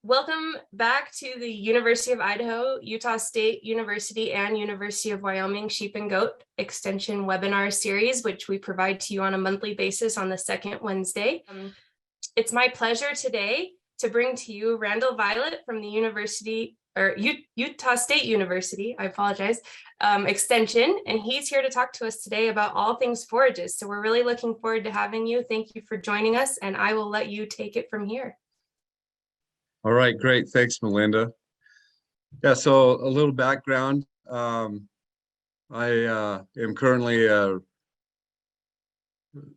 Welcome back to the University of Idaho, Utah State University, and University of Wyoming Sheep and Goat Extension webinar series, which we provide to you on a monthly basis on the second Wednesday. It's my pleasure today to bring to you Randall Violet from the Utah State University, I apologize, Extension, and he's here to talk to us today about all things forages. So we're really looking forward to having you. Thank you for joining us, and I will let you take it from here. All right, great. Thanks, Melinda. Yeah, so a little background. I am currently an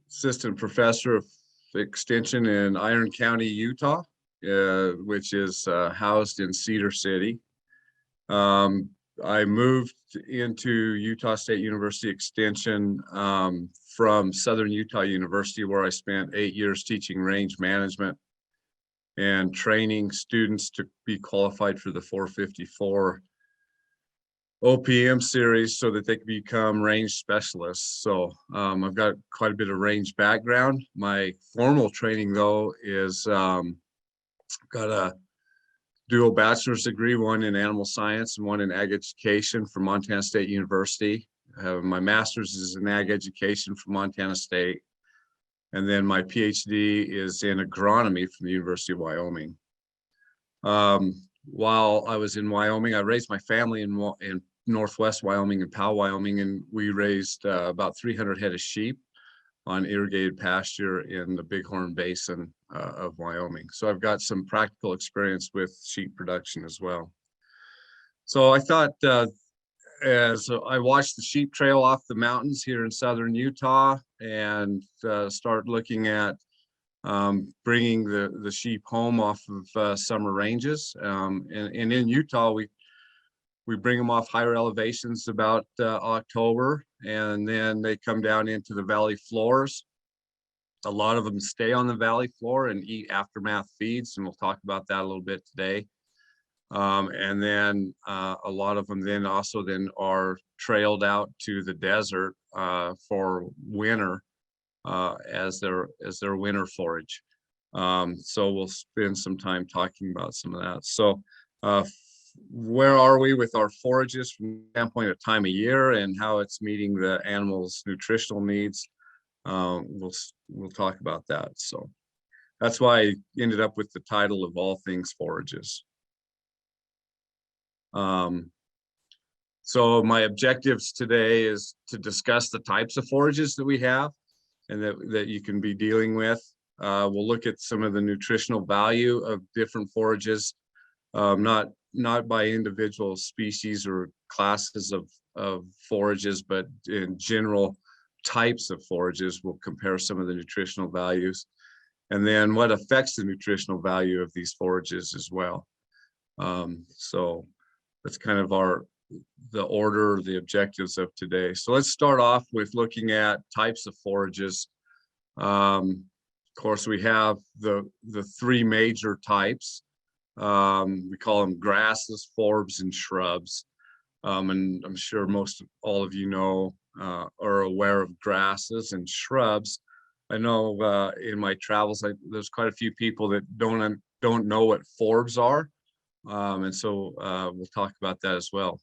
assistant professor of extension in Iron County, Utah, which is housed in Cedar City. I moved into Utah State University Extension from Southern Utah University, where I spent 8 years teaching range management and training students to be qualified for the 454 OPM series so that they can become range specialists. So I've got quite a bit of range background. My formal training, though, is got a dual bachelor's degree, one in animal science and one in ag education from Montana State University. My master's is in ag education from Montana State. And then my PhD is in agronomy from the University of Wyoming. While I was in Wyoming, I raised my family in Northwest Wyoming and Powell, Wyoming, and we raised about 300 head of sheep on irrigated pasture in the Bighorn Basin of Wyoming. So I've got some practical experience with sheep production as well. So I thought, as I watched the sheep trail off the mountains here in southern Utah and start looking at bringing the sheep home off of summer ranges. And in Utah, we bring them off higher elevations about October, and then they come down into the valley floors. A lot of them stay on the valley floor and eat aftermath feeds, and we'll talk about that a little bit today. And then a lot of them then also are trailed out to the desert for winter as their winter forage. So we'll spend some time talking about some of that. So where are we with our forages from the standpoint of time of year and how it's meeting the animals' nutritional needs? We'll talk about that. So that's why I ended up with the title of All Things Forages. So my objectives today is to discuss the types of forages that we have and that you can be dealing with. We'll look at some of the nutritional value of different forages, not by individual species or classes of forages, but in general types of forages. We'll compare some of the nutritional values, and then what affects the nutritional value of these forages as well. So that's kind of the order, the objectives of today. So let's start off with looking at types of forages. Of course, we have the three major types. We call them grasses, forbs, and shrubs. And I'm sure all of you know are aware of grasses and shrubs. I know in my travels, there's quite a few people that don't know what forbs are. And so we'll talk about that as well.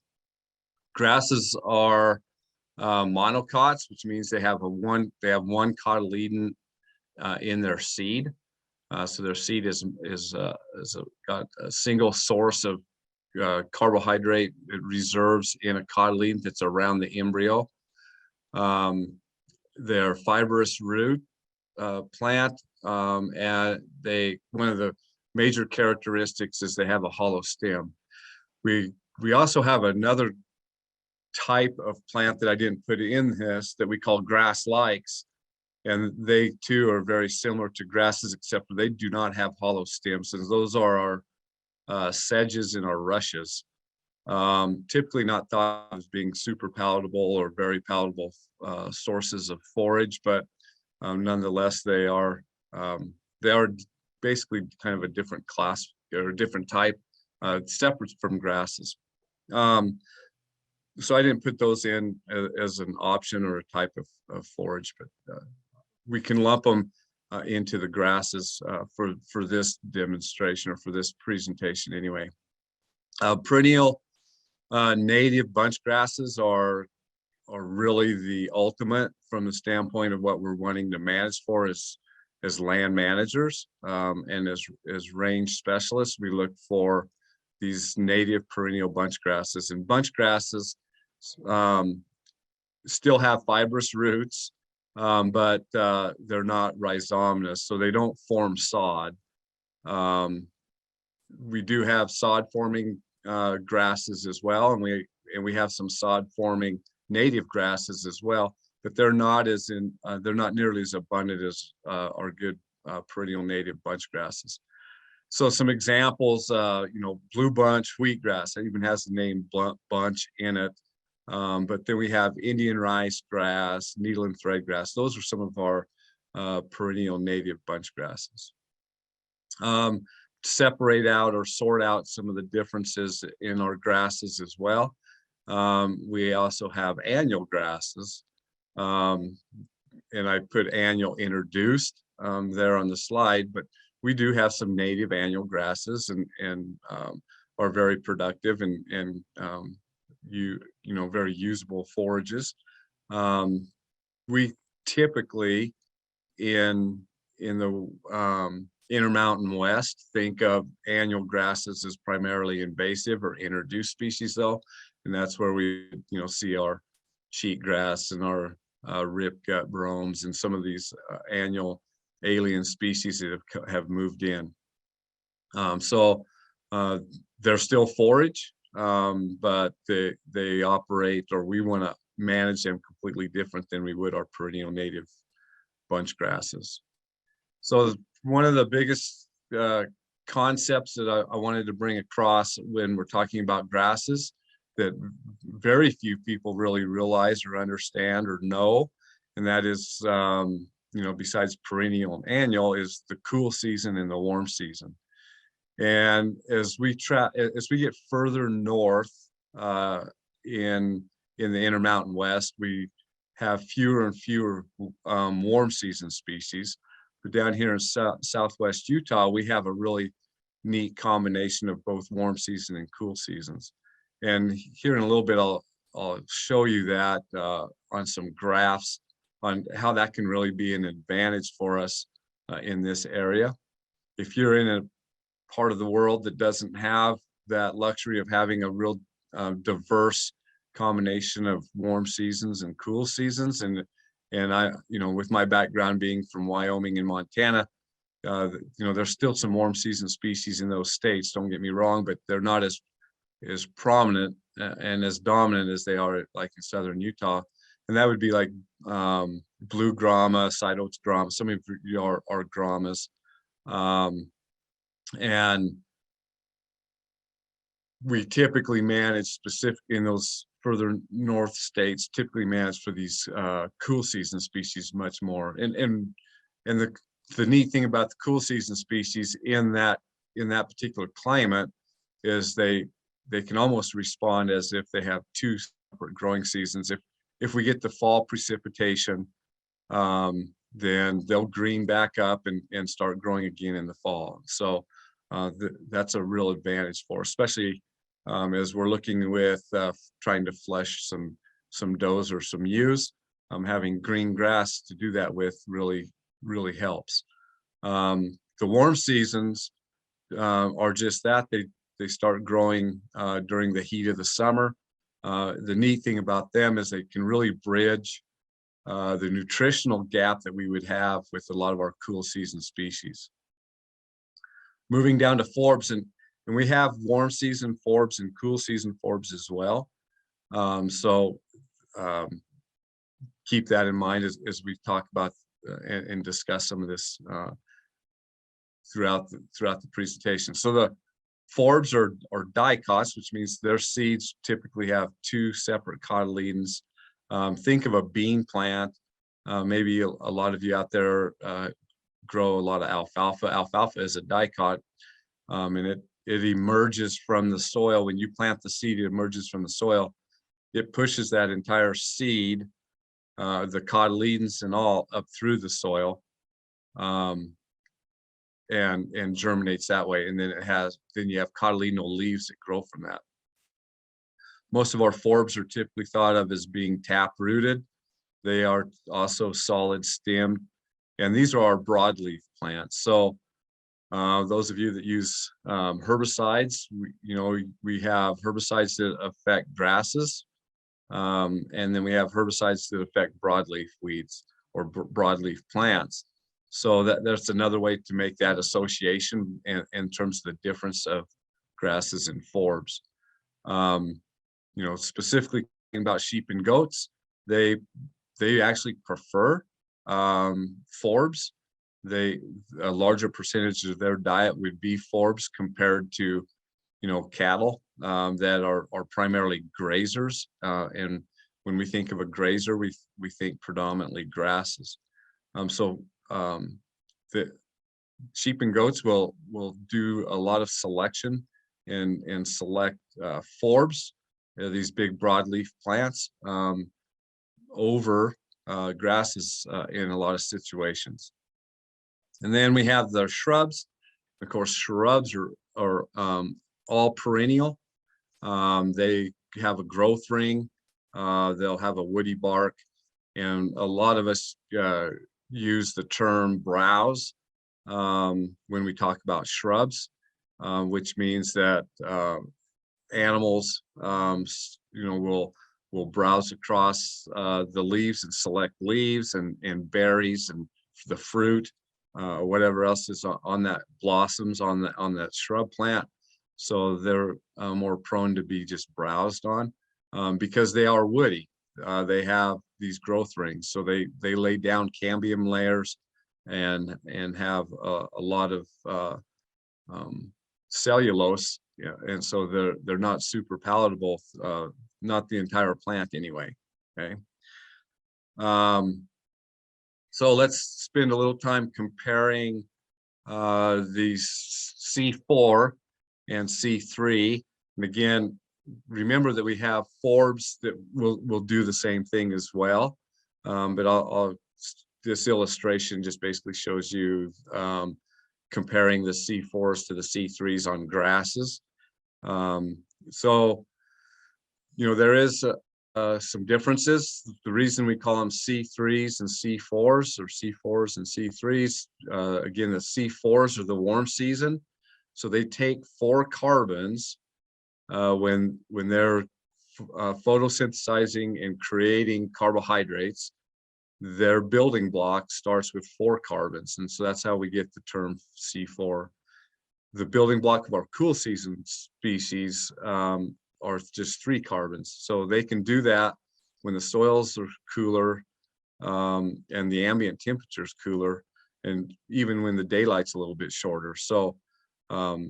Grasses are monocots, which means they have one cotyledon in their seed. So their seed got a single source of carbohydrate reserves in a cotyledon that's around the embryo. They're fibrous root plant, and one of the major characteristics is they have a hollow stem. We also have another type of plant that I didn't put in this that we call grass-likes, and they too are very similar to grasses, except for they do not have hollow stems. And those are our sedges and our rushes. Typically not thought of as being super palatable or very palatable sources of forage, but nonetheless they are basically kind of a different class or a different type, separate from grasses. So I didn't put those in as an option or a type of forage, but we can lump them into the grasses for this demonstration or for this presentation anyway. Perennial native bunch grasses are really the ultimate from the standpoint of what we're wanting to manage for as land managers, and as range specialists. We look for these native perennial bunch grasses, and bunch grasses still have fibrous roots, but they're not rhizomatous, so they don't form sod. We do have sod forming grasses as well, and we have some sod forming native grasses as well, but they're not nearly as abundant as our good perennial native bunch grasses. So some examples, blue bunch wheatgrass, it even has the name bunch in it. But then we have Indian rice grass, needle and thread grass. Those are some of our perennial native bunch grasses. Separate out or sort out some of the differences in our grasses as well. We also have annual grasses, and I put annual introduced there on the slide, but we do have some native annual grasses and are very productive and very usable forages. We typically in the Intermountain West think of annual grasses as primarily invasive or introduced species though, and that's where we see our cheatgrass and our ripgut bromes and some of these annual alien species that have moved in. So they're still forage, but they operate, or we want to manage them completely different than we would our perennial native bunch grasses. So one of the biggest concepts that I wanted to bring across when we're talking about grasses that very few people really realize or understand or know, and that is, besides perennial and annual, is the cool season and the warm season. And as we get further north in the Intermountain West, we have fewer and fewer warm season species. But down here in southwest Utah, we have a really neat combination of both warm season and cool seasons. And here in a little bit, I'll show you that on some graphs on how that can really be an advantage for us in this area. If you're in a part of the world that doesn't have that luxury of having a real diverse combination of warm seasons and cool seasons, and I, with my background being from Wyoming and Montana, there's still some warm season species in those states, don't get me wrong, but they're not as prominent and as dominant as they are like in southern Utah. And that would be like blue grama, side oats grama, some of you are gramas. And we typically manage specific in those further north states, typically manage for these cool season species much more. And the neat thing about the cool season species in that particular climate is they can almost respond as if they have two separate growing seasons. If we get the fall precipitation, then they'll green back up and start growing again in the fall. So that's a real advantage for us, especially as we're looking with trying to flush some does or some ewes. Having green grass to do that with really helps. The warm seasons are just that. They start growing during the heat of the summer. The neat thing about them is they can really bridge the nutritional gap that we would have with a lot of our cool season species. Moving down to forbs, and we have warm season forbs and cool season forbs as well. So keep that in mind as we talk about and discuss some of this throughout the presentation. So the forbs are dicots, which means their seeds typically have two separate cotyledons. Think of a bean plant. Maybe a lot of you out there grow a lot of alfalfa. Alfalfa is a dicot, and it emerges from the soil. When you plant the seed, it emerges from the soil. It pushes that entire seed, the cotyledons and all, up through the soil. and germinates that way. And then you have cotyledonal leaves that grow from that. Most of our forbs are typically thought of as being tap rooted. They are also solid stemmed, and these are our broadleaf plants. So those of you that use herbicides, we have herbicides that affect grasses, and then we have herbicides that affect broadleaf weeds or broadleaf plants. So that's another way to make that association in terms of the difference of grasses and forbs. Specifically about sheep and goats, they actually prefer forbs. A larger percentage of their diet would be forbs compared to cattle that are primarily grazers. And when we think of a grazer, we think predominantly grasses. The sheep and goats will do a lot of selection and select forbs, these big broadleaf plants, over grasses in a lot of situations. And then we have the shrubs. Of course, shrubs are all perennial. They have a growth ring. They'll have a woody bark, and a lot of us use the term browse when we talk about shrubs, which means that animals, will browse across the leaves and select leaves and berries and the fruit, whatever else is on that blossoms on that shrub plant. So they're more prone to be just browsed on because they are woody. They have these growth rings, so they lay down cambium layers and have a lot of cellulose. Yeah, and so they're not super palatable, not the entire plant anyway. Okay. So let's spend a little time comparing these C4 and C3. And again, remember that we have forbs that will do the same thing as well. But this illustration just basically shows you comparing the C4s to the C3s on grasses. So there is some differences. The reason we call them C3s and C4s, or C4s and C3s, again, the C4s are the warm season. So they take 4 carbons when they're photosynthesizing and creating carbohydrates. Their building block starts with 4 carbons, and so that's how we get the term C4. The building block of our cool season species are just 3 carbons. So they can do that when the soils are cooler and the ambient temperature is cooler, and even when the daylight's a little bit shorter. So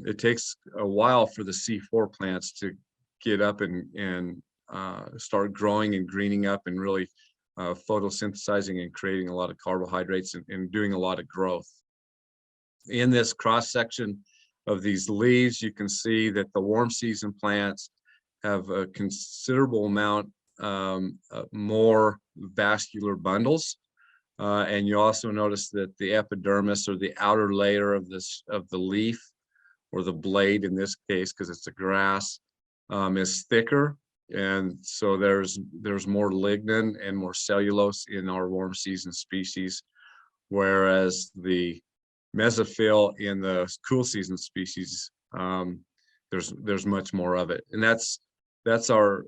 it takes a while for the C4 plants to get up and start growing and greening up and really photosynthesizing and creating a lot of carbohydrates and doing a lot of growth. In this cross section of these leaves, you can see that the warm season plants have a considerable amount more vascular bundles. And you also notice that the epidermis, or the outer layer of the leaf, or the blade in this case, because it's a grass, is thicker. And so there's more lignin and more cellulose in our warm season species, whereas the mesophyll in the cool season species, there's much more of it. And that's our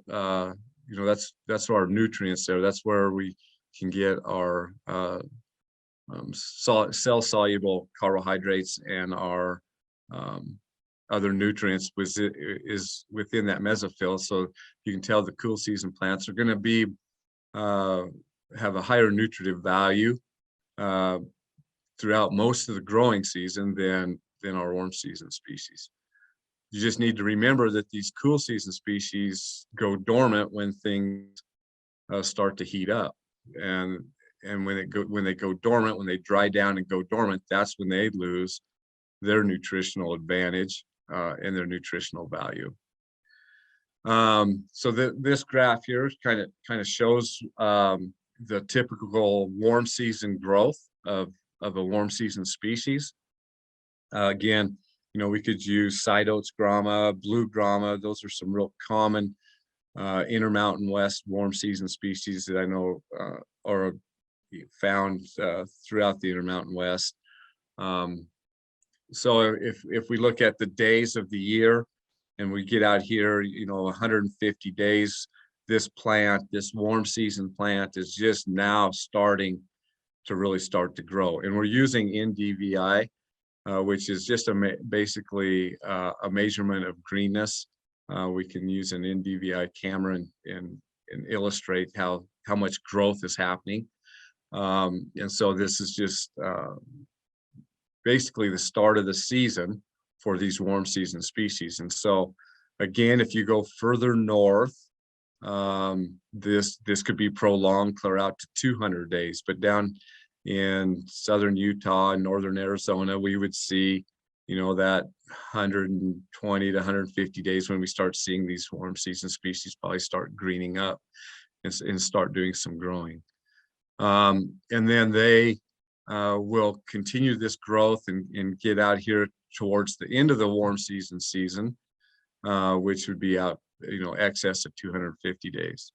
that's our nutrients there. That's where we can get our cell soluble carbohydrates, and our other nutrients is within that mesophyll. So you can tell the cool season plants are going to be have a higher nutritive value throughout most of the growing season than our warm season species. You just need to remember that these cool season species go dormant when things start to heat up, and when they go dormant, when they dry down and go dormant, that's when they lose their nutritional advantage and their nutritional value. So this graph here kind of shows the typical warm season growth of of a warm season species. Again, we could use side oats grama, blue grama. Those are some real common Intermountain West warm season species that I know are found throughout the Intermountain West. So if we look at the days of the year and we get out here, 150 days, this warm season plant is just now starting to really start to grow. And we're using NDVI, which is just basically a measurement of greenness. We can use an NDVI camera and illustrate how much growth is happening. And so this is just basically the start of the season for these warm season species. And so again, if you go further north, this could be prolonged clear out to 200 days, but down in southern Utah and northern Arizona, we would see, that 120 to 150 days when we start seeing these warm season species probably start greening up and start doing some growing. And then they will continue this growth and get out here towards the end of the warm season, which would be out, excess of 250 days.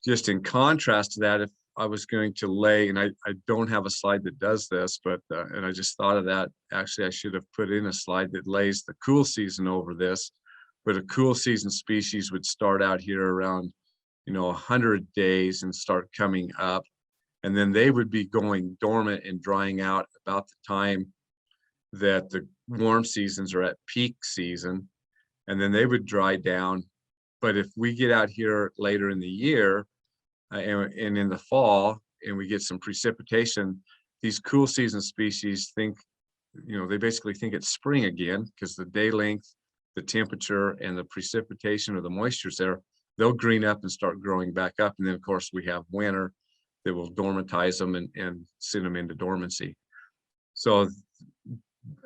Just in contrast to that, if I was going to lay, and I don't have a slide that does this, but, and I just thought of that, actually, I should have put in a slide that lays the cool season over this, but a cool season species would start out here around, 100 days and start coming up. And then they would be going dormant and drying out about the time that the warm seasons are at peak season. And then they would dry down. But if we get out here later in the year and in the fall, and we get some precipitation, these cool season species think, they basically think it's spring again, because the day length, the temperature, and the precipitation or the moisture's there, they'll green up and start growing back up. And then of course we have winter that will dormantize them and send them into dormancy. So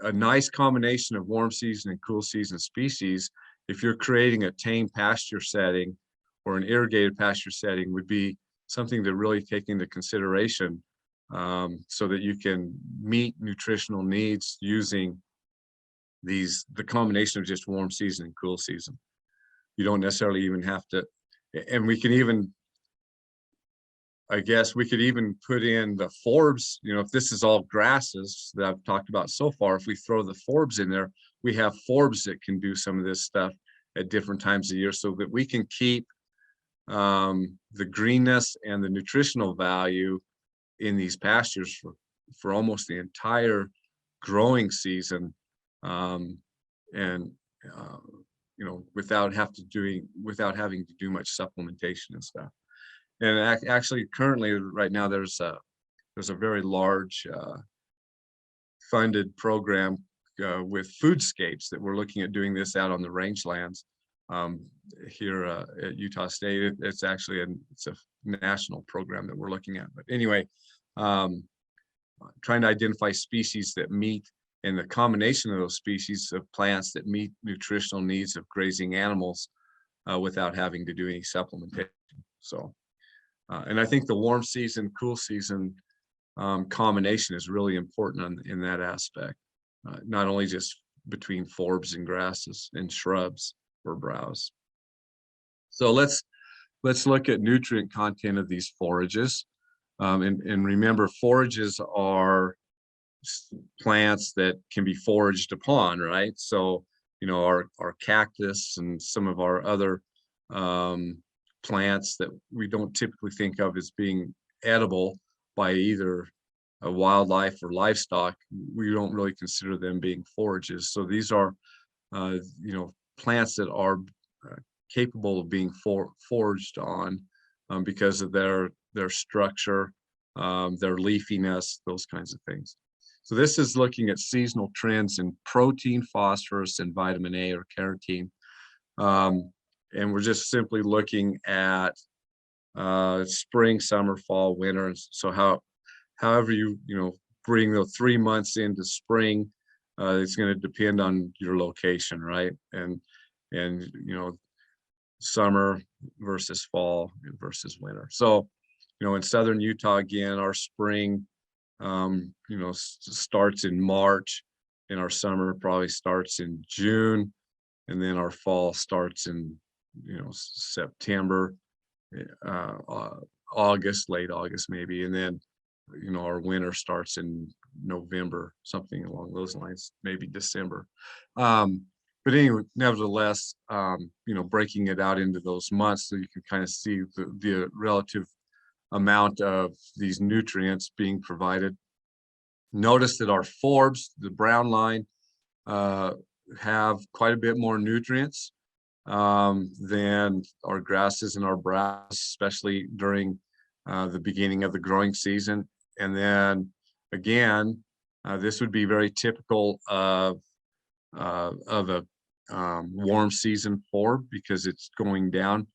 a nice combination of warm season and cool season species, if you're creating a tame pasture setting or an irrigated pasture setting, would be something to really take into consideration, so that you can meet nutritional needs using the combination of just warm season and cool season. You don't necessarily even have to, and we can even, I guess we could even put in the forbs, if this is all grasses that I've talked about so far, if we throw the forbs in there, we have forbs that can do some of this stuff at different times of year, so that we can keep the greenness and the nutritional value in these pastures for almost the entire growing season, without having to do much supplementation and stuff. And actually, currently, right now, there's a very large funded program with Foodscapes that we're looking at doing this out on the rangelands here at Utah State. It's actually it's a national program that we're looking at. But anyway, trying to identify species that meet, and the combination of those species of plants that meet nutritional needs of grazing animals without having to do any supplementation. So. And I think the warm season, cool season combination is really important in that aspect, not only just between forbs and grasses and shrubs or browse. So let's look at nutrient content of these forages. And remember, forages are plants that can be foraged upon, right? So, our cactus and some of our other plants that we don't typically think of as being edible by either a wildlife or livestock, we don't really consider them being forages. So these are, plants that are capable of being foraged on because of their structure, their leafiness, those kinds of things. So this is looking at seasonal trends in protein, phosphorus, and vitamin A or carotene. And we're just simply looking at spring, summer, fall, winter. So however you bring the 3 months into spring, it's going to depend on your location, right? And summer versus fall versus winter. So in southern Utah, again, our spring starts in March, and our summer probably starts in June, and then our fall starts in, September, uh, uh, August, late August maybe, and then, our winter starts in November, something along those lines, maybe December. But anyway, nevertheless, breaking it out into those months so you can kind of see the relative amount of these nutrients being provided. Notice that our forbs, the brown line, have quite a bit more nutrients than our grasses and our browse, especially during the beginning of the growing season. And then again, this would be very typical of a warm season forb, because it's going down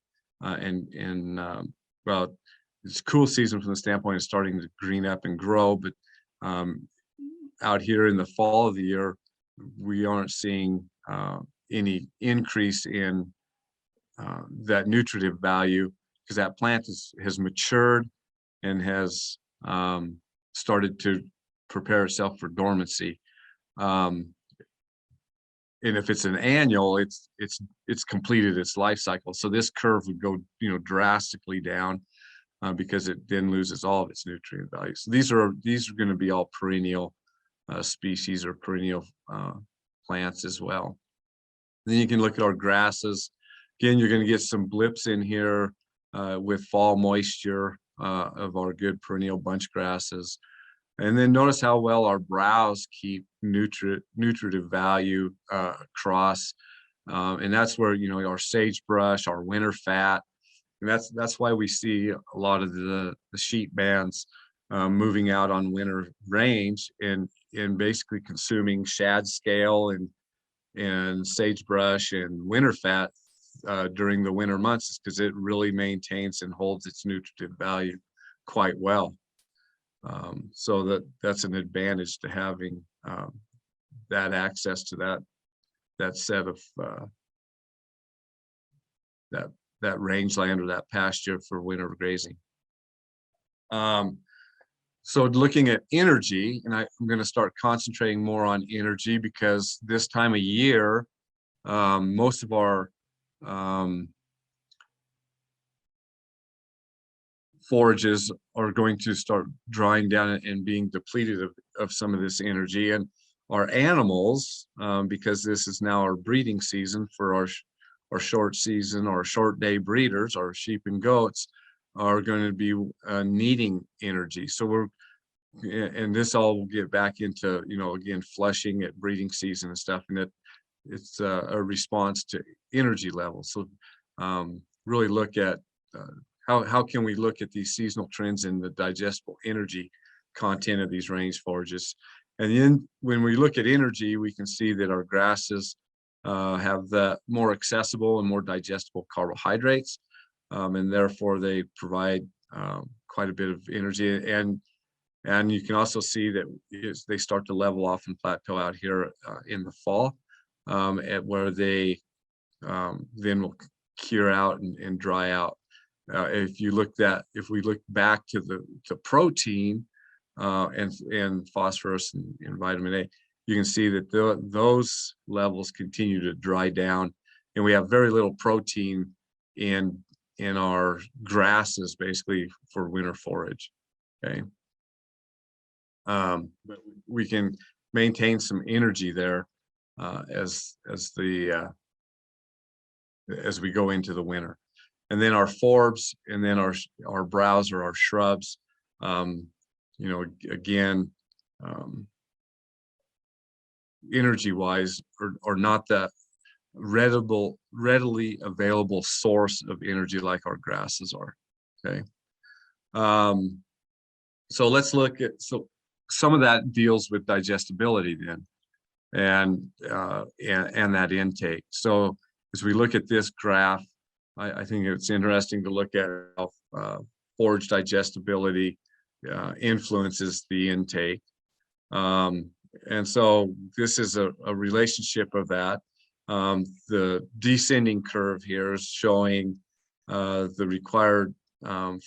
well, it's cool season from the standpoint of starting to green up and grow, but out here in the fall of the year, we aren't seeing any increase in that nutritive value, because that plant has matured and has started to prepare itself for dormancy. And if it's an annual, it's completed its life cycle. So this curve would go, drastically down because it then loses all of its nutrient value. So these are going to be all perennial species or perennial plants as well. Then you can look at our grasses. Again, you're going to get some blips in here with fall moisture of our good perennial bunch grasses. And then notice how well our browse keep nutritive value across. And that's where, our sagebrush, our winter fat, and that's why we see a lot of the sheep bands moving out on winter range and basically consuming shad scale and sagebrush and winter fat during the winter months, because it really maintains and holds its nutritive value quite well. So that's an advantage to having that access to that set of that rangeland or that pasture for winter grazing. So looking at energy, and I'm going to start concentrating more on energy, because this time of year, most of our forages are going to start drying down and being depleted of some of this energy. And our animals, because this is now our breeding season for our short season, our short day breeders, our sheep and goats, are going to be needing energy. So and this all will get back into, again, flushing at breeding season and stuff, and it's a response to energy levels. So really look at how can we look at these seasonal trends in the digestible energy content of these range forages. And then when we look at energy, we can see that our grasses have the more accessible and more digestible carbohydrates, and therefore they provide quite a bit of energy. And you can also see that they start to level off and plateau out here in the fall, at where they then will cure out and dry out. If we look back to the protein and phosphorus and vitamin A, you can see that those levels continue to dry down, and we have very little protein in our grasses, basically, for winter forage. Okay, but we can maintain some energy there as we go into the winter. And then our forbs, and then our browse or our shrubs, again, energy wise, are not that readily available source of energy like our grasses are. Okay, so let's look at some of that deals with digestibility then, and that intake. So as we look at this graph, I think it's interesting to look at how forage digestibility influences the intake. And so this is a relationship of that. The descending curve here is showing the required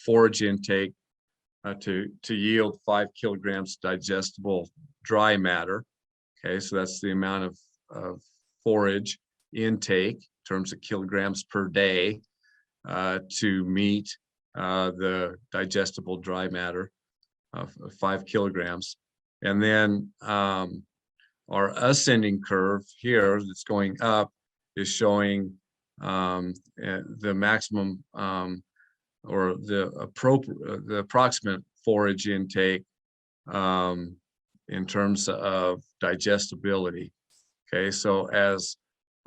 forage intake to yield 5 kilograms digestible dry matter. Okay, so that's the amount of forage intake in terms of kilograms per day to meet the digestible dry matter of 5 kilograms. And then our ascending curve here that's going up is showing the maximum or the approximate forage intake in terms of digestibility. Okay, so as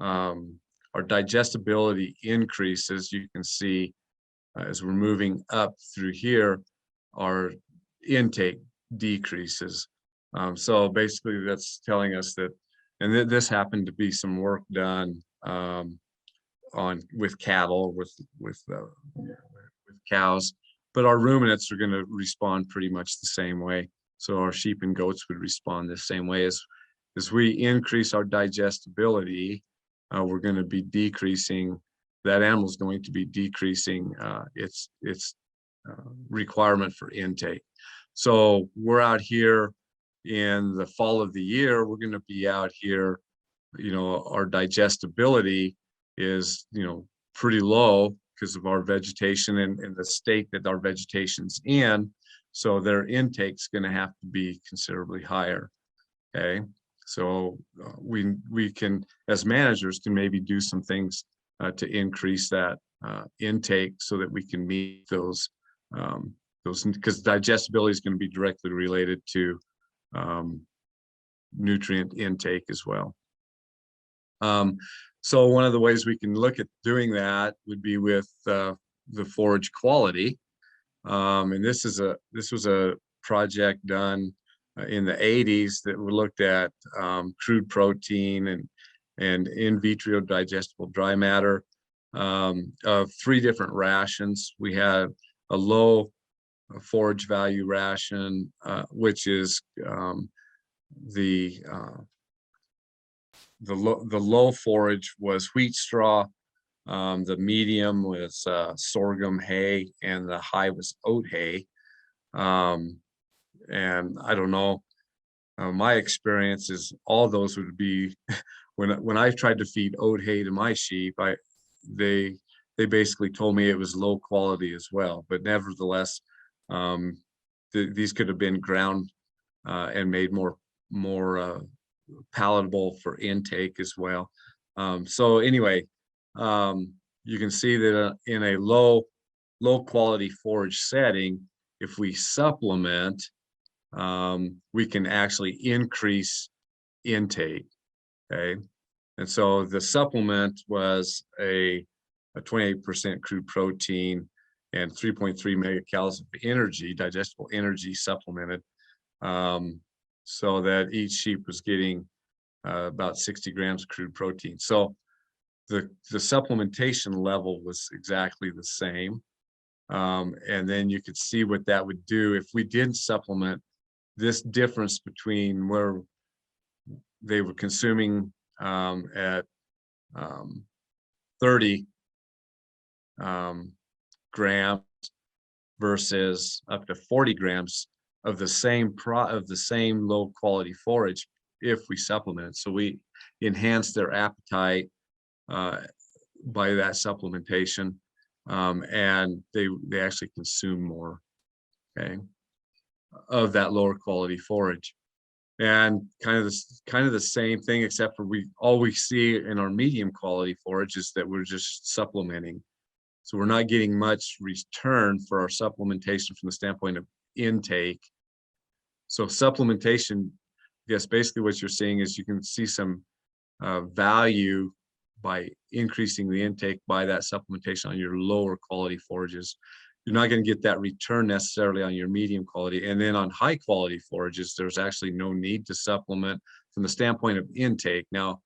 our digestibility increases, you can see as we're moving up through here, our intake decreases. So basically that's telling us that, and this happened to be some work done with cattle, with cows, but our ruminants are going to respond pretty much the same way. So our sheep and goats would respond the same way. As we increase our digestibility, we're going to be decreasing, that animal is going to be decreasing its requirement for intake. So we're out here in the fall of the year, we're going to be out here, our digestibility is, pretty low because of our vegetation and the state that our vegetation's in. So their intake's going to have to be considerably higher. Okay, so we can, as managers, can maybe do some things to increase that intake so that we can meet those because digestibility is going to be directly related to nutrient intake as well. So one of the ways we can look at doing that would be with the forage quality. And this was a project done in the 80s that we looked at crude protein and in vitro digestible dry matter of 3 different rations. We had a low forage value ration, which is the low forage was wheat straw, the medium was sorghum hay, and the high was oat hay. And I don't know, my experience is all those would be when I tried to feed oat hay to my sheep, they basically told me it was low quality as well. But nevertheless, these could have been ground and made more palatable for intake as well. So anyway, you can see that in a low quality forage setting, if we supplement, we can actually increase intake. Okay, and so the supplement was a 28% crude protein and 3.3 megacalories of energy, digestible energy supplemented, so that each sheep was getting about 60 grams of crude protein. So the supplementation level was exactly the same. And then you could see what that would do if we didn't supplement. This difference between where they were consuming at 30 grams versus up to 40 grams of the same low quality forage if we supplement. So we enhance their appetite by that supplementation, and they actually consume more, okay, of that lower quality forage. And kind of the same thing, except for all we see in our medium quality forage is that we're just supplementing. So we're not getting much return for our supplementation from the standpoint of intake. So supplementation, I guess basically what you're seeing is you can see some value by increasing the intake by that supplementation on your lower quality forages. You're not going to get that return necessarily on your medium quality. And then on high quality forages, there's actually no need to supplement from the standpoint of intake. Now,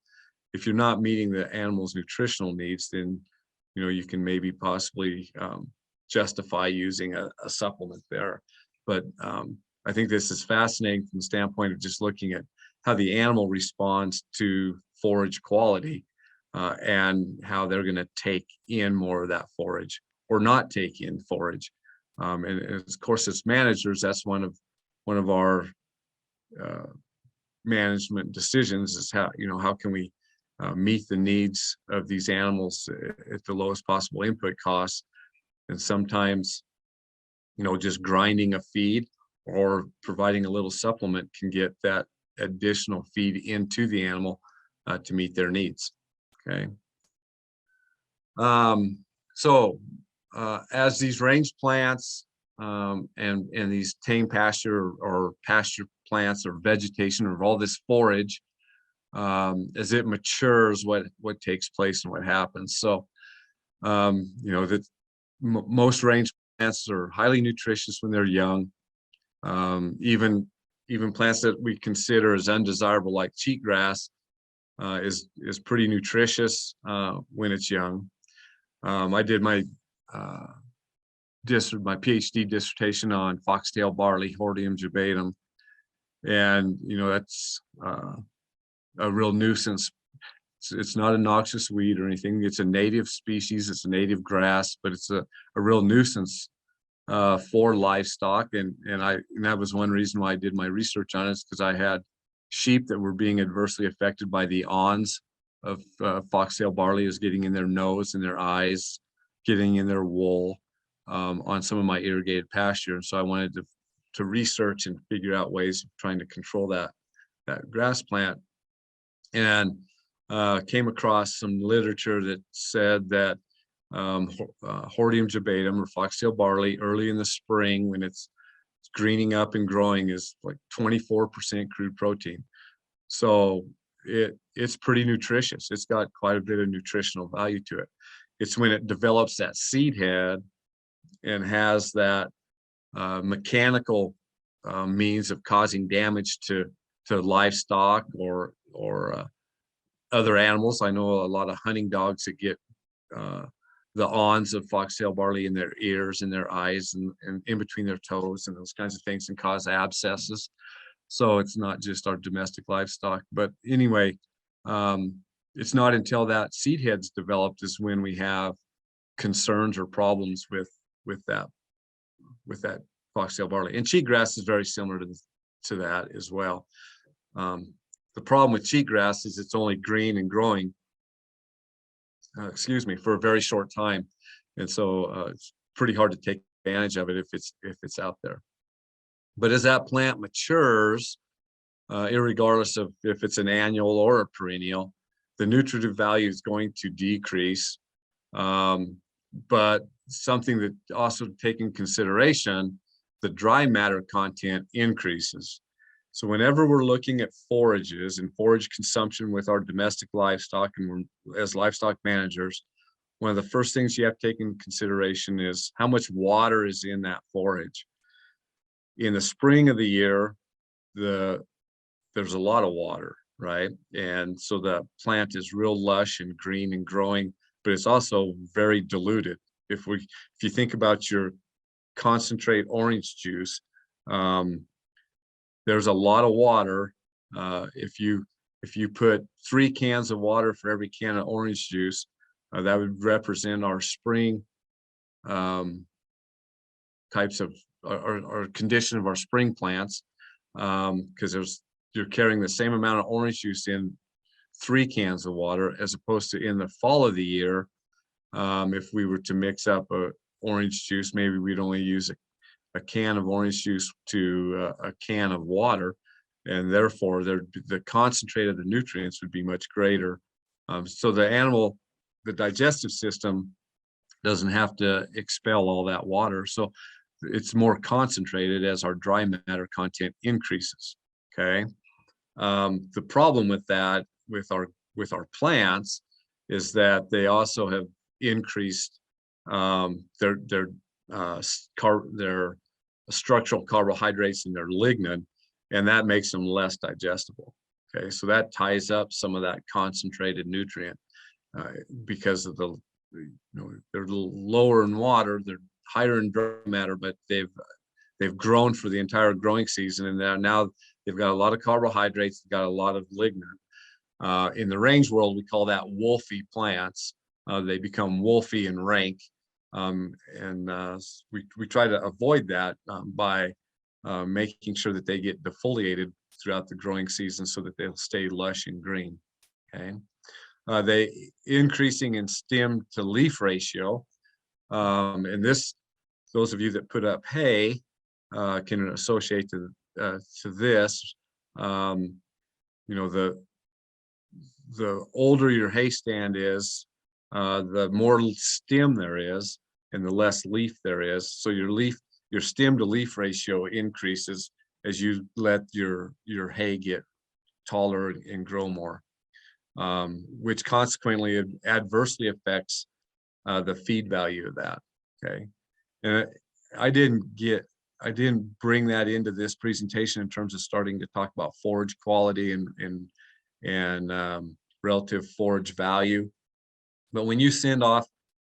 if you're not meeting the animal's nutritional needs, then you can maybe possibly justify using a supplement there. But I think this is fascinating from the standpoint of just looking at how the animal responds to forage quality and how they're going to take in more of that forage or not take in forage. And of course, as managers, that's one of our management decisions is how can we meet the needs of these animals at the lowest possible input costs. And sometimes, just grinding a feed or providing a little supplement can get that additional feed into the animal to meet their needs. Okay. So as these range plants and these tame pasture or pasture plants or vegetation or all this forage, as it matures, what takes place and what happens. So that most range plants are highly nutritious when they're young. Even plants that we consider as undesirable, like cheatgrass, is pretty nutritious when it's young. I did my PhD dissertation on foxtail barley, Hordeum jubatum, and that's a real nuisance. It's not a noxious weed or anything. It's a native species. It's a native grass, but it's a real nuisance for livestock. And that was one reason why I did my research on it, is because I had sheep that were being adversely affected by the awns of foxtail barley, is getting in their nose and their eyes, getting in their wool on some of my irrigated pasture. And so I wanted to research and figure out ways of trying to control that grass plant, and came across some literature that said that Hordeum jubatum, or foxtail barley, early in the spring when it's greening up and growing, is like 24% crude protein. So it's pretty nutritious. It's got quite a bit of nutritional value to it. It's when it develops that seed head and has that mechanical means of causing damage to livestock or other animals. I know a lot of hunting dogs that get the awns of foxtail barley in their ears and their eyes and in between their toes and those kinds of things, and cause abscesses. So it's not just our domestic livestock. But anyway, it's not until that seed head's developed is when we have concerns or problems with that foxtail barley. And cheatgrass is very similar to that as well. The problem with cheatgrass is it's only green and growing, for a very short time, and so it's pretty hard to take advantage of it if it's out there. But as that plant matures, irregardless of if it's an annual or a perennial, the nutritive value is going to decrease. But something that also take in consideration, the dry matter content increases. So whenever we're looking at forages and forage consumption with our domestic livestock, and we're, as livestock managers, one of the first things you have to take into consideration is how much water is in that forage. In the spring of the year, there's a lot of water, right? And so the plant is real lush and green and growing, but it's also very diluted. If you think about your concentrate orange juice, there's a lot of water. If you put 3 cans of water for every can of orange juice, that would represent our spring types of or condition of our spring plants, because you're carrying the same amount of orange juice in 3 cans of water, as opposed to in the fall of the year. If we were to mix up a orange juice, maybe we'd only use a can of orange juice to a can of water, and therefore the concentrate of the nutrients would be much greater. So the digestive system doesn't have to expel all that water, so it's more concentrated as our dry matter content increases. Okay. The problem with that, with our plants, is that they also have increased their structural carbohydrates in their lignin, and that makes them less digestible. Okay, so that ties up some of that concentrated nutrient because of they're a little lower in water, they're higher in dry matter, but they've grown for the entire growing season, and now they've got a lot of carbohydrates, they've got a lot of lignin. In the range world, we call that wolfy plants. They become wolfy in rank, We try to avoid that by making sure that they get defoliated throughout the growing season so that they'll stay lush and green. Okay. They increasing in stem to leaf ratio. And this, those of you that put up hay can associate to this. You know, the older your hay stand is, the more stem there is and the less leaf there is. So your stem to leaf ratio increases as you let your hay get taller and grow more, which consequently adversely affects the feed value of that. Okay. And I didn't bring that into this presentation in terms of starting to talk about forage quality and relative forage value. But when you send off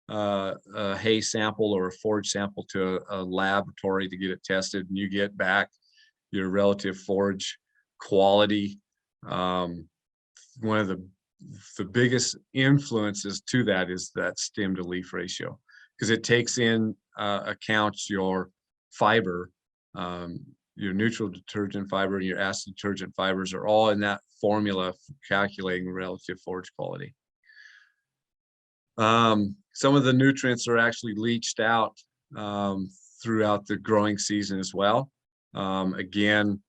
a hay sample or a forage sample to a laboratory to get it tested, and you get back your relative forage quality, one of the biggest influences to that is that stem to leaf ratio, because it takes in accounts your fiber, your neutral detergent fiber and your acid detergent fibers are all in that formula for calculating relative forage quality. Some of the nutrients are actually leached out throughout the growing season as well. Again,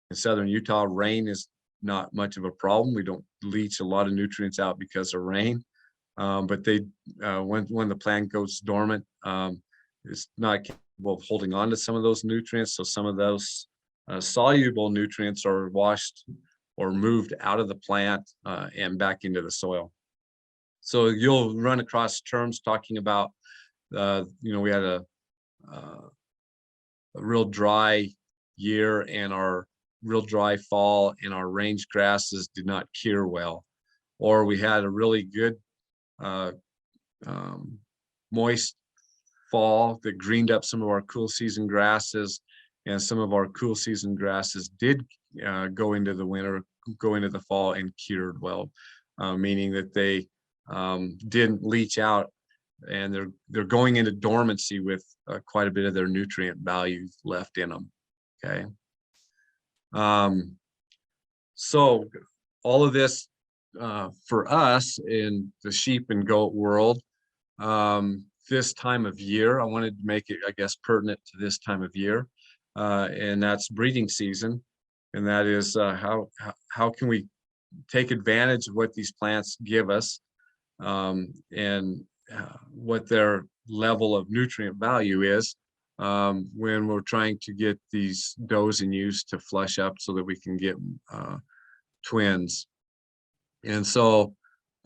in southern Utah, rain is not much of a problem. We don't leach a lot of nutrients out because of rain, but they when the plant goes dormant, it's not capable of holding on to some of those nutrients. So some of those soluble nutrients are washed or moved out of the plant and back into the soil. So you'll run across terms talking about, you know, we had a real dry year and our real dry fall and our range grasses did not cure well, or we had a really good moist fall that greened up some of our cool season grasses, and some of our cool season grasses did go into the winter, go into the fall and cured well, meaning that they didn't leach out and they're going into dormancy with quite a bit of their nutrient value left in them. Okay. So all of this for us in the sheep and goat world, this time of year, I wanted to make it, I guess, pertinent to this time of year, and that's breeding season. And that is how can we take advantage of what these plants give us, and what their level of nutrient value is when we're trying to get these does and ewes to flush up so that we can get twins. And so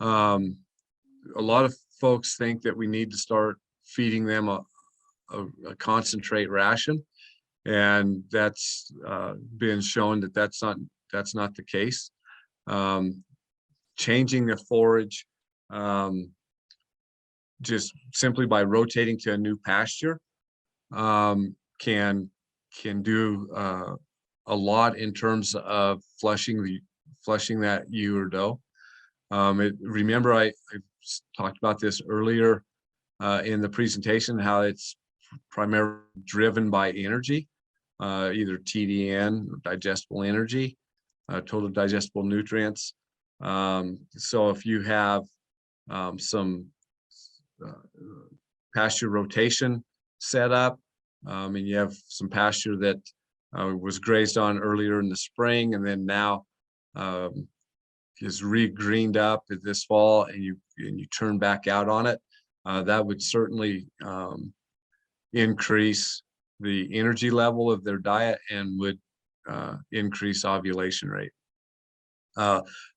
a lot of folks think that we need to start feeding them a concentrate ration, and that's been shown that that's not the case. Changing the forage just simply by rotating to a new pasture can do a lot in terms of flushing that ewe or doe. Remember I talked about this earlier in the presentation, how it's primarily driven by energy, either TDN or digestible energy, total digestible nutrients. So if you have some pasture rotation set up, and you have some pasture that was grazed on earlier in the spring and then now is re-greened up this fall, and you turn back out on it, that would certainly increase the energy level of their diet and would increase ovulation rate.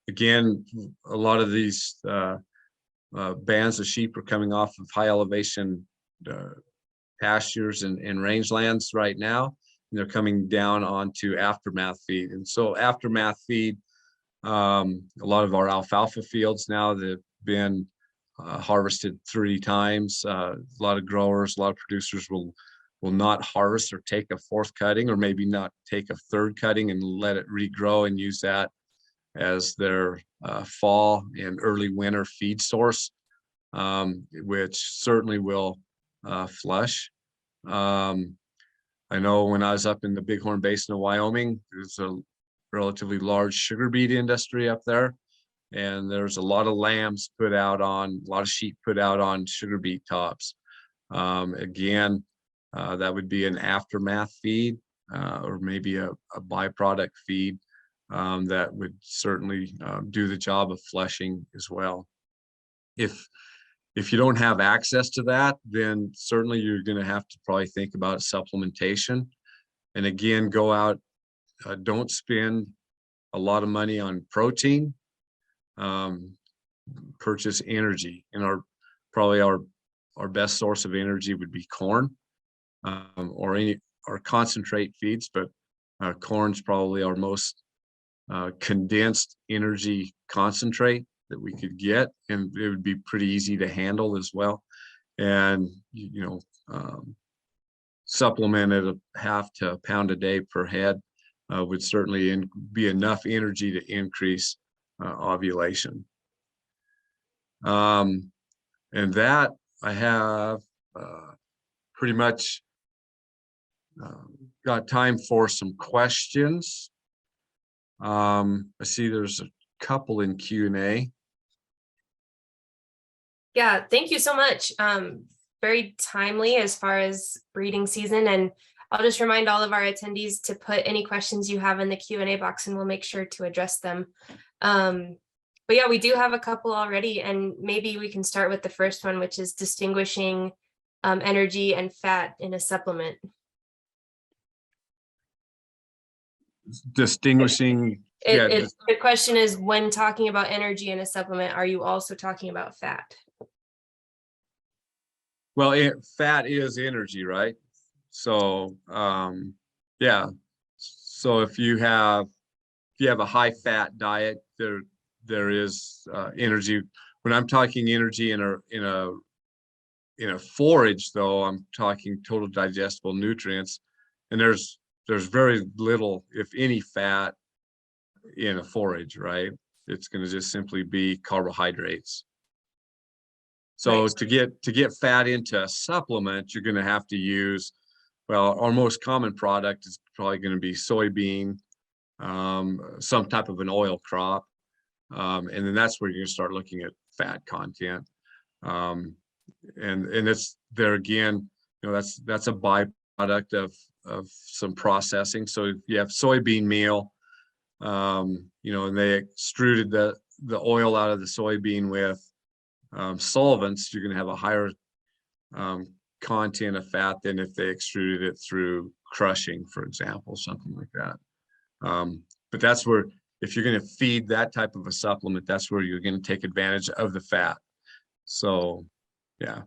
Again, a lot of these bands of sheep are coming off of high elevation pastures and rangelands right now, and they're coming down onto aftermath feed. And so aftermath feed, a lot of our alfalfa fields now that have been harvested 3 times. A lot of growers, a lot of producers will not harvest or take a 4th cutting, or maybe not take a 3rd cutting and let it regrow and use that as their fall and early winter feed source, which certainly will flush. I know when I was up in the Bighorn Basin of Wyoming, there's a relatively large sugar beet industry up there. And there's a lot of lambs put out on, a lot of sheep put out on sugar beet tops. Again, that would be an aftermath feed or maybe a byproduct feed that would certainly do the job of flushing as well. If you don't have access to that, then certainly you're going to have to probably think about supplementation. And again, go out, don't spend a lot of money on protein. Purchase energy, and probably our best source of energy would be corn or concentrate feeds, but corn's probably our most condensed energy concentrate that we could get, and it would be pretty easy to handle as well. And supplement at a half to a pound a day per head would certainly be enough energy to increase ovulation. And that I have pretty much got time for some questions. I see there's a couple in Q&A. Yeah, thank you so much. Very timely as far as breeding season. And I'll just remind all of our attendees to put any questions you have in the Q&A box, and we'll make sure to address them. But yeah, we do have a couple already, and maybe we can start with the first one, which is distinguishing energy and fat in a supplement. Distinguishing. The question is, when talking about energy in a supplement, are you also talking about fat? Well, fat is energy, right? So, yeah. So if you have a high fat diet, there is energy. When I'm talking energy in a forage, though, I'm talking total digestible nutrients, and there's very little, if any, fat in a forage, right? It's going to just simply be carbohydrates. So right. to get fat into a supplement, you're going to have to use, well, our most common product is probably going to be soybean, some type of an oil crop, and then that's where you're going to start looking at fat content. And it's there again, that's a byproduct of some processing. So if you have soybean meal, and they extruded the oil out of the soybean with solvents, you're going to have a higher content of fat than if they extruded it through crushing, for example, something like that. But that's where, if you're going to feed that type of a supplement, that's where you're going to take advantage of the fat. So, yeah,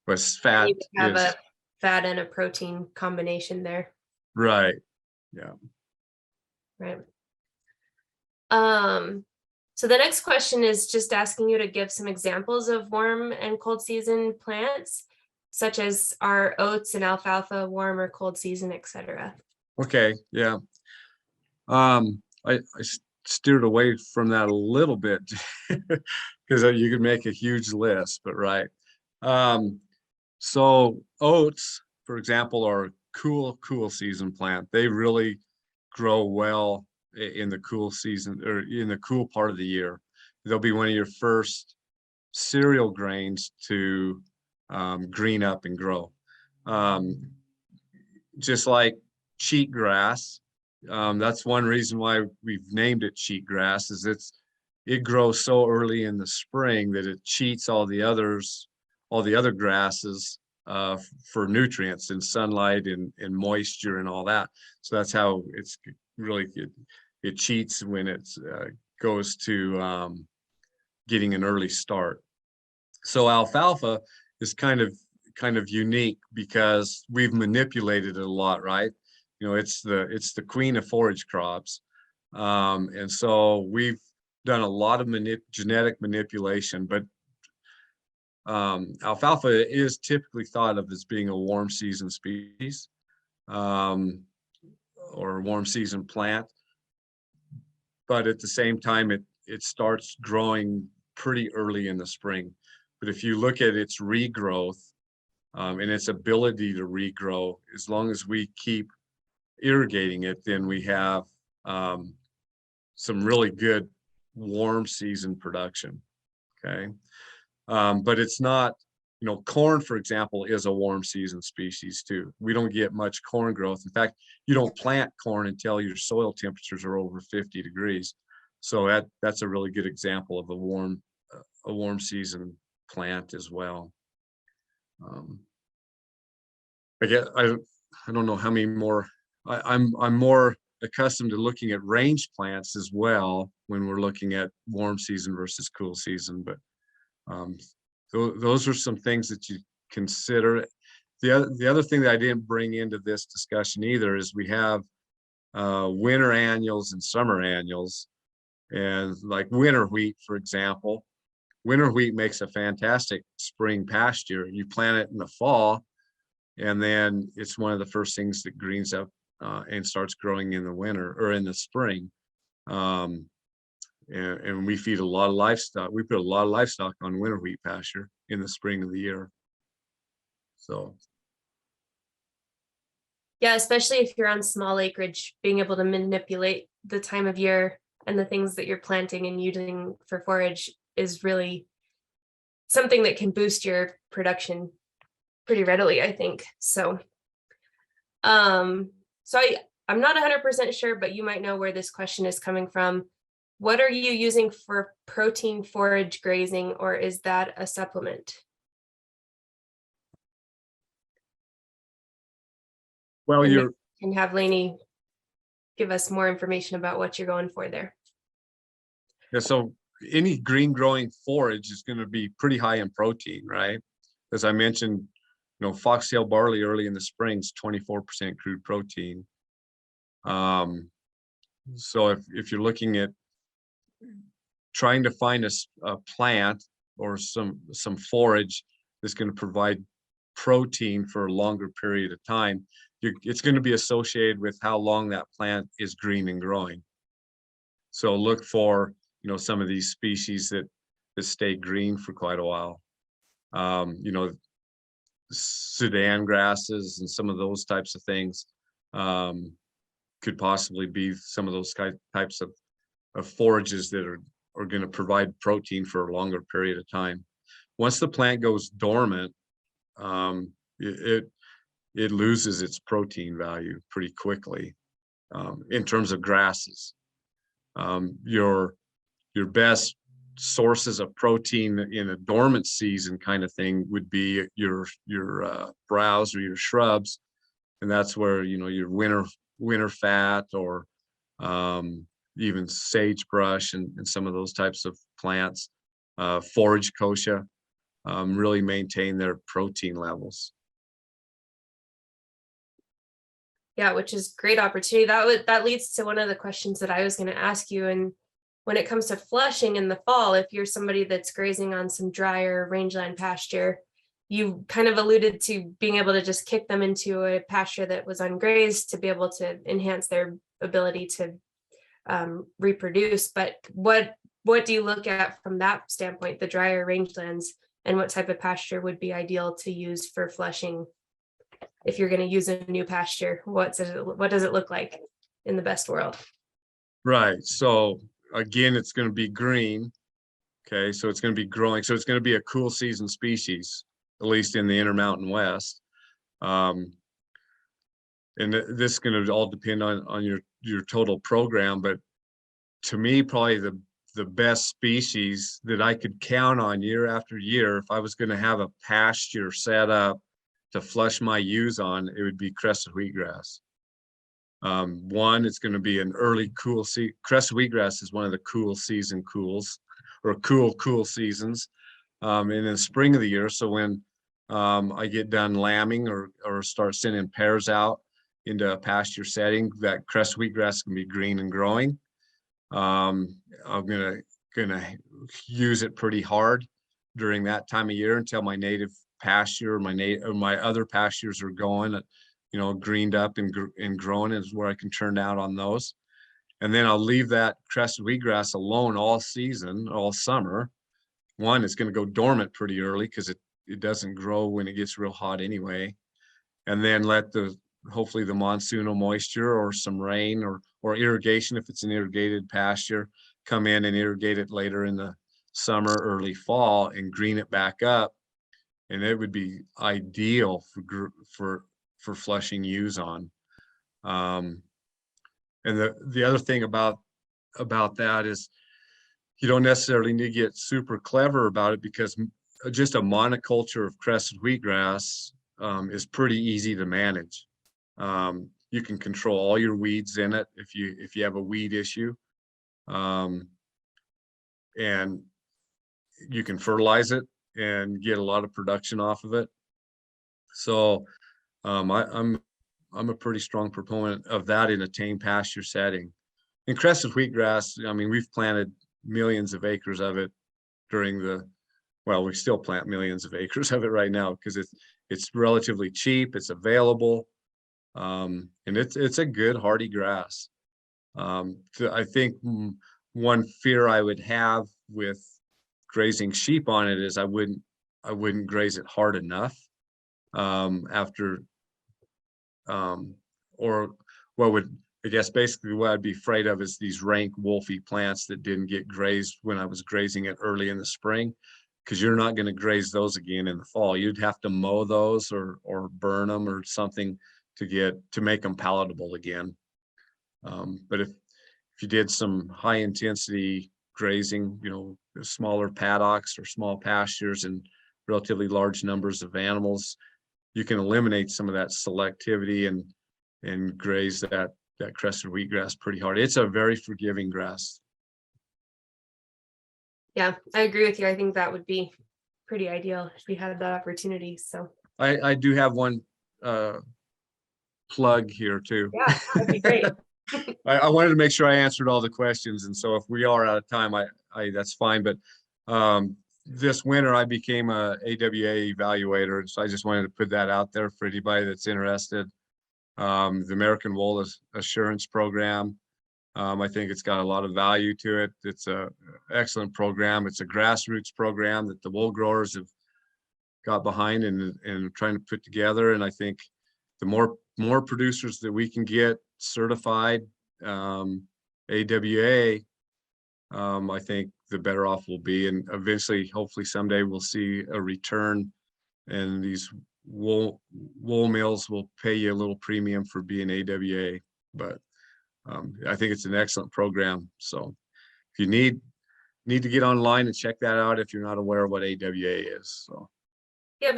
but fat you have is a fat and a protein combination there. right. Yeah. Right. So the next question is just asking you to give some examples of warm and cold season plants, such as our oats and alfalfa, warm or cold season, etc. Okay. Yeah. I steered away from that a little bit because you could make a huge list, but right. So oats, for example, are a cool season plant. They really grow well in the cool season, or in the cool part of the year. They'll be one of your first cereal grains to green up and grow. Just like cheatgrass, that's one reason why we've named it cheatgrass, is it grows so early in the spring that it cheats all the other grasses for nutrients and sunlight and moisture and all that. So that's how it's really it cheats when it goes to getting an early start. So alfalfa is kind of unique because we've manipulated it a lot, right? It's the queen of forage crops, and so we've done a lot of genetic manipulation. But alfalfa is typically thought of as being a warm season species, or warm season plant. But at the same time, it starts growing pretty early in the spring. But if you look at its regrowth, and its ability to regrow. As long as we keep irrigating it, then we have some really good warm season production. Okay. But it's not, corn, for example, is a warm season species too. We don't get much corn growth. In fact, you don't plant corn until your soil temperatures are over 50 degrees. So that's a really good example of a warm season plant as well. I don't know how many more. I'm more accustomed to looking at range plants as well when we're looking at warm season versus cool season, but those are some things that you consider. The other thing that I didn't bring into this discussion either is we have winter annuals and summer annuals. And like winter wheat, for example, winter wheat makes a fantastic spring pasture. You plant it in the fall, and then it's one of the first things that greens up and starts growing in the winter or in the spring. And we feed a lot of livestock. We put a lot of livestock on winter wheat pasture in the spring of the year. So. Yeah, especially if you're on small acreage, being able to manipulate the time of year and the things that you're planting and using for forage is really something that can boost your production pretty readily, I think. So, I'm not 100% sure, but you might know where this question is coming from. What are you using for protein forage grazing, or is that a supplement? Well, and you're can have Lainey give us more information about what you're going for there. Yeah, so any green growing forage is going to be pretty high in protein, right? As I mentioned, foxtail barley early in the spring is 24% crude protein. So if you're looking at trying to find a plant or some forage that's going to provide protein for a longer period of time, it's going to be associated with how long that plant is green and growing. So look for some of these species that stay green for quite a while. Sudan grasses and some of those types of things could possibly be some of those types of forages that are going to provide protein for a longer period of time. Once the plant goes dormant, it loses its protein value pretty quickly in terms of grasses. Your best sources of protein in a dormant season kind of thing would be your browse or your shrubs, and that's where your winter fat or even sagebrush and some of those types of plants, forage kochia, really maintain their protein levels. Yeah, which is great opportunity. That leads to one of the questions that I was going to ask you. And when it comes to flushing in the fall, if you're somebody that's grazing on some drier rangeland pasture, you kind of alluded to being able to just kick them into a pasture that was ungrazed to be able to enhance their ability to reproduce. But what do you look at from that standpoint, the drier rangelands, and what type of pasture would be ideal to use for flushing? If you're going to use a new pasture, what does it look like in the best world? Right. So again, it's going to be green. Okay. So it's going to be growing. So it's going to be a cool season species, at least in the Intermountain West. And this is going to all depend on your total program. But to me, probably the best species that I could count on year after year, if I was going to have a pasture set up to flush my ewes on, it would be crested wheatgrass. One, it's going to be an early cool season. Crested wheatgrass is one of the cool season cools, or cool seasons in the spring of the year. So when I get done lambing or start sending pairs out into a pasture setting, that crested wheatgrass can be green and growing. I'm gonna use it pretty hard during that time of year until my native pasture or my other pastures are going, greened up and growing is where I can turn out on those. And then I'll leave that crested wheatgrass alone all season, all summer. One, it's going to go dormant pretty early because it doesn't grow when it gets real hot anyway. And then let hopefully the monsoonal moisture or some rain or irrigation, if it's an irrigated pasture, come in and irrigate it later in the summer, early fall, and green it back up. And it would be ideal for flushing ewes on. And the other thing about that is you don't necessarily need to get super clever about it, because just a monoculture of crested wheatgrass is pretty easy to manage. You can control all your weeds in it if you have a weed issue, and you can fertilize it and get a lot of production off of it. So I'm a pretty strong proponent of that in a tame pasture setting. In crested wheatgrass, I mean, we've planted millions of acres of it we still plant millions of acres of it right now, because it's relatively cheap, it's available, and it's a good hardy grass. I think one fear I would have with grazing sheep on it is I wouldn't graze it hard enough or I guess basically what I'd be afraid of is these rank wolfy plants that didn't get grazed when I was grazing it early in the spring, because you're not going to graze those again in the fall. You'd have to mow those or burn them or something to make them palatable again. But if you did some high intensity grazing, smaller paddocks or small pastures and relatively large numbers of animals, you can eliminate some of that selectivity and graze that crested wheatgrass pretty hard. It's a very forgiving grass. Yeah, I agree with you. I think that would be pretty ideal if we had that opportunity. So I do have one plug here too. yeah, that'd be great. I wanted to make sure I answered all the questions, and so if we are out of time, that's fine. But this winter I became a AWA evaluator, so I just wanted to put that out there for anybody that's interested. The American Wool Assurance Program, I think it's got a lot of value to it. It's an excellent program. It's a grassroots program that the wool growers have got behind and trying to put together. And I think the more producers that we can get certified AWA, I think the better off we'll be. And eventually, hopefully someday we'll see a return, and these wool mills will pay you a little premium for being AWA. But I think it's an excellent program. So if you need to get online and check that out if you're not aware of what AWA is. So yeah,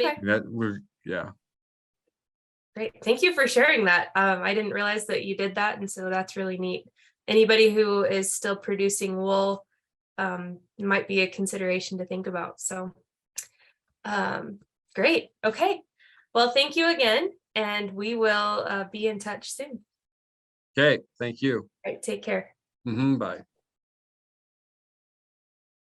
great. Thank you for sharing that. I didn't realize that you did that, and so that's really neat. Anybody who is still producing wool might be a consideration to think about. So great. Okay. Well, thank you again, and we will be in touch soon. Okay. Thank you. All right. Take care. Bye.